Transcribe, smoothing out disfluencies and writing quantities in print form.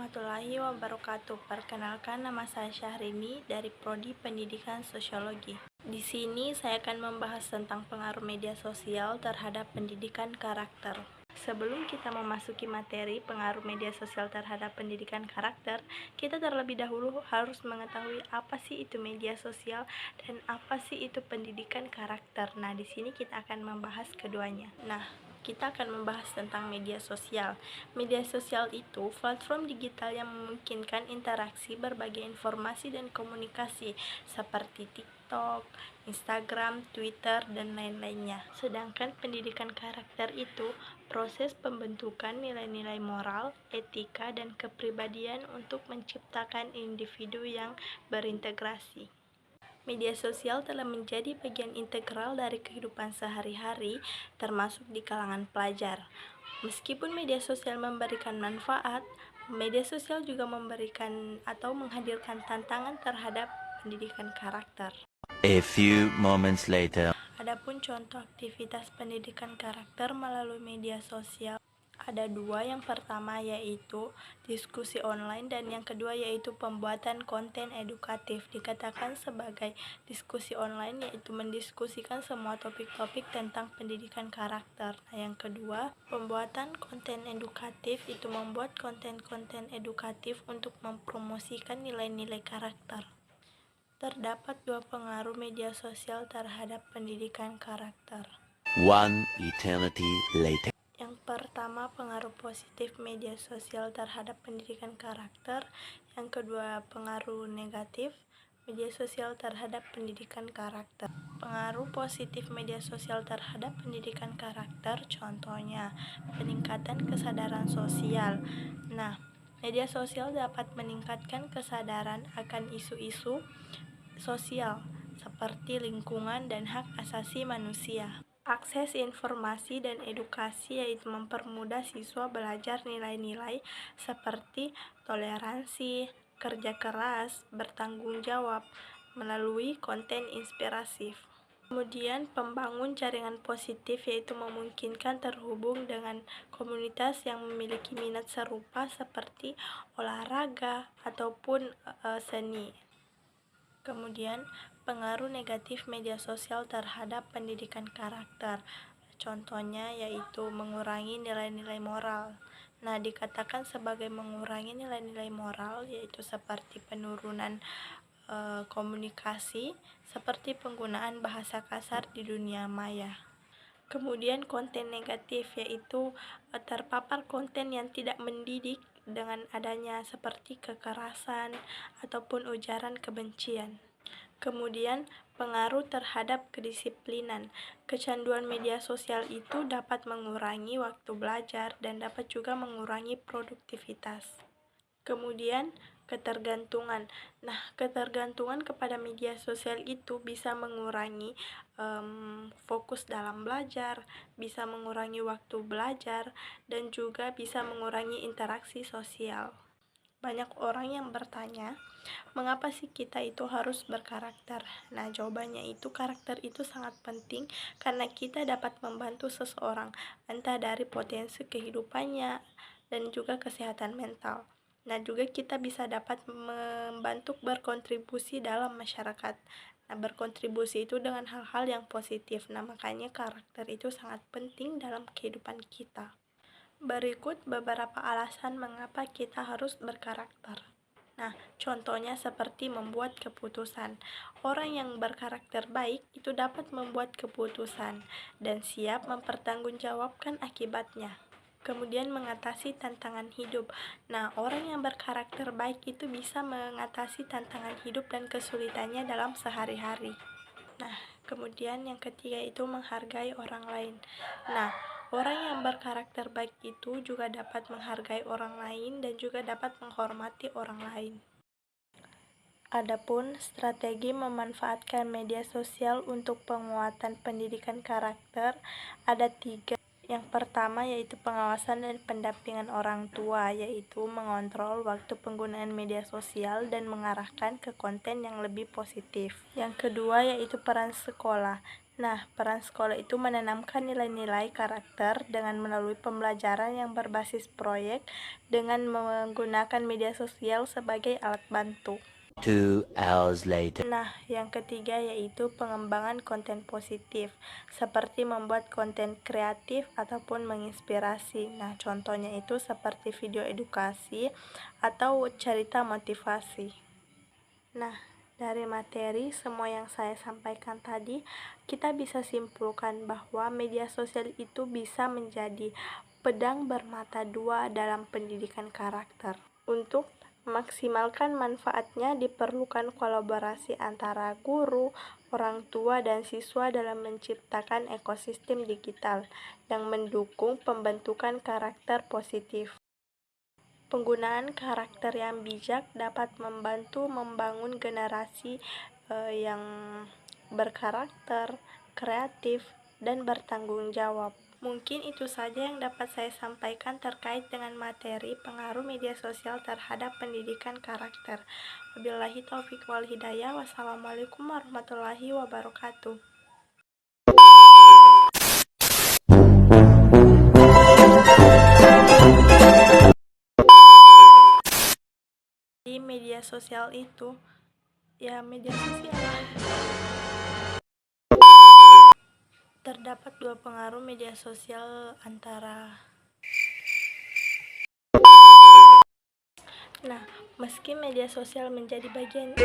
warahmatullahi wabarakatuh. Perkenalkan, nama saya Syahrini dari Prodi Pendidikan Sosiologi. Di sini saya akan membahas tentang pengaruh media sosial terhadap pendidikan karakter. Sebelum kita memasuki materi pengaruh media sosial terhadap pendidikan karakter, kita terlebih dahulu harus mengetahui apa sih itu media sosial dan apa sih itu pendidikan karakter. Nah, di sini kita akan membahas keduanya. Kita akan membahas tentang media sosial. Media sosial itu platform digital yang memungkinkan interaksi berbagai informasi dan komunikasi seperti TikTok, Instagram, Twitter, dan lain-lainnya. Sedangkan pendidikan karakter itu proses pembentukan nilai-nilai moral, etika, dan kepribadian untuk menciptakan individu yang berintegrasi. Media sosial telah menjadi bagian integral dari kehidupan sehari-hari, termasuk di kalangan pelajar. Meskipun media sosial memberikan manfaat, media sosial juga memberikan atau menghadirkan tantangan terhadap pendidikan karakter. A few moments later. Adapun contoh aktivitas pendidikan karakter melalui media sosial ada dua. Yang pertama yaitu diskusi online dan yang kedua yaitu pembuatan konten edukatif. Dikatakan sebagai diskusi online yaitu mendiskusikan semua topik-topik tentang pendidikan karakter. Yang kedua, pembuatan konten edukatif itu membuat konten-konten edukatif untuk mempromosikan nilai-nilai karakter. Terdapat dua pengaruh media sosial terhadap pendidikan karakter. One eternity later. Yang pertama, pengaruh positif media sosial terhadap pendidikan karakter. Yang kedua, pengaruh negatif media sosial terhadap pendidikan karakter. Pengaruh positif media sosial terhadap pendidikan karakter contohnya peningkatan kesadaran sosial. Media sosial dapat meningkatkan kesadaran akan isu-isu sosial seperti lingkungan dan hak asasi manusia. Akses informasi dan edukasi yaitu mempermudah siswa belajar nilai-nilai seperti toleransi, kerja keras, bertanggung jawab melalui konten inspiratif. Kemudian pembangun jaringan positif yaitu memungkinkan terhubung dengan komunitas yang memiliki minat serupa seperti olahraga ataupun seni. Kemudian pengaruh negatif media sosial terhadap pendidikan karakter. Contohnya yaitu mengurangi nilai-nilai moral. Dikatakan sebagai mengurangi nilai-nilai moral yaitu seperti penurunan komunikasi, seperti penggunaan bahasa kasar di dunia maya. Kemudian konten negatif yaitu terpapar konten yang tidak mendidik dengan adanya seperti kekerasan ataupun ujaran kebencian. Kemudian pengaruh terhadap kedisiplinan. Kecanduan media sosial itu dapat mengurangi waktu belajar dan dapat juga mengurangi produktivitas. Kemudian ketergantungan. Ketergantungan kepada media sosial itu bisa mengurangi fokus dalam belajar, bisa mengurangi waktu belajar, dan juga bisa mengurangi interaksi sosial. Banyak orang yang bertanya, mengapa sih kita itu harus berkarakter? Jawabannya itu karakter itu sangat penting karena kita dapat membantu seseorang, entah dari potensi kehidupannya dan juga kesehatan mental. Juga kita bisa dapat membantu berkontribusi dalam masyarakat. Berkontribusi itu dengan hal-hal yang positif. Makanya karakter itu sangat penting dalam kehidupan kita. Berikut beberapa alasan mengapa kita harus berkarakter. Contohnya seperti membuat keputusan. Orang yang berkarakter baik itu dapat membuat keputusan dan siap mempertanggungjawabkan akibatnya. Kemudian mengatasi tantangan hidup. Orang yang berkarakter baik itu bisa mengatasi tantangan hidup dan kesulitannya dalam sehari-hari. Kemudian yang ketiga itu menghargai orang lain. Orang yang berkarakter baik itu juga dapat menghargai orang lain dan juga dapat menghormati orang lain. Adapun strategi memanfaatkan media sosial untuk penguatan pendidikan karakter ada 3. Yang pertama yaitu pengawasan dan pendampingan orang tua, yaitu mengontrol waktu penggunaan media sosial dan mengarahkan ke konten yang lebih positif. Yang kedua yaitu peran sekolah. Nah, peran sekolah itu menanamkan nilai-nilai karakter dengan melalui pembelajaran yang berbasis proyek dengan menggunakan media sosial sebagai alat bantu. 2 hours later. Nah, yang ketiga yaitu pengembangan konten positif, seperti membuat konten kreatif ataupun menginspirasi. Nah, contohnya itu seperti video edukasi atau cerita motivasi. Nah, dari materi semua yang saya sampaikan tadi, kita bisa simpulkan bahwa media sosial itu bisa menjadi pedang bermata dua dalam pendidikan karakter. Untuk memaksimalkan manfaatnya diperlukan kolaborasi antara guru, orang tua, dan siswa dalam menciptakan ekosistem digital yang mendukung pembentukan karakter positif. Penggunaan karakter yang bijak dapat membantu membangun generasi yang berkarakter, kreatif, dan bertanggung jawab. Mungkin itu saja yang dapat saya sampaikan terkait dengan materi pengaruh media sosial terhadap pendidikan karakter. Wabillahi taufiq wal hidayah. Wassalamualaikum warahmatullahi wabarakatuh. Di media sosial itu, media sosial terdapat dua pengaruh media sosial antara. Nah, meski media sosial menjadi bagian